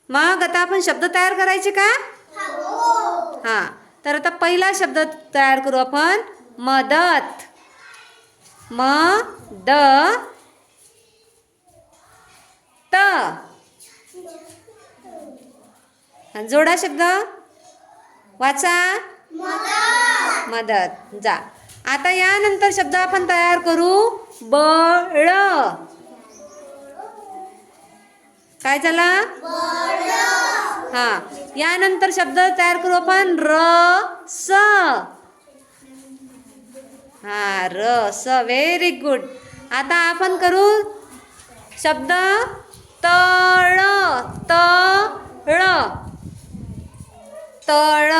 मग आता आपण शब्द तयार करायचे का? हां, तर आता पहिला शब्द तयार करू आपण. मदत. त. जोडा शब्द. वाचा. मदत. जा. आता यानंतर शब्द आपण तयार करू. बळ. काय झाला? हां, यानंतर शब्द तयार करू आपण. रस. हां, रस. Very good. आता आपण करू शब्द तळ. तळ. तळ.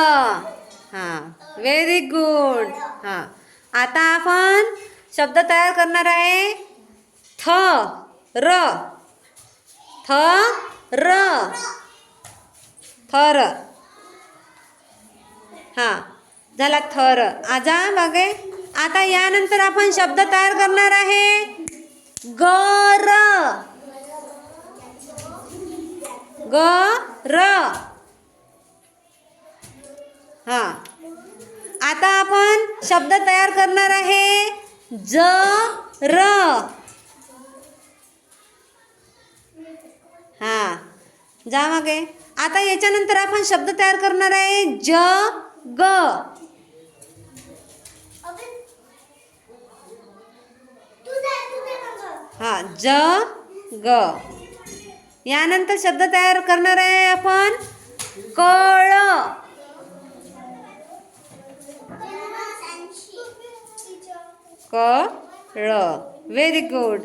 हां, व्हेरी गुड. हां, आता आपण शब्द तयार करणार आहे. थर. थर. थर. हां, झाला थर. आजा मागे. आता यानंतर आपण शब्द तयार करणार आहे. गर. गर. हां, आता आपण शब्द तयार करणार आहे. जर. हां, जा मागे. आता याच्यानंतर आपण शब्द तयार करणार आहे. जग. हां, जग. यानंतर शब्द तयार करणार आहे आपण. कळ. कळ. Very good.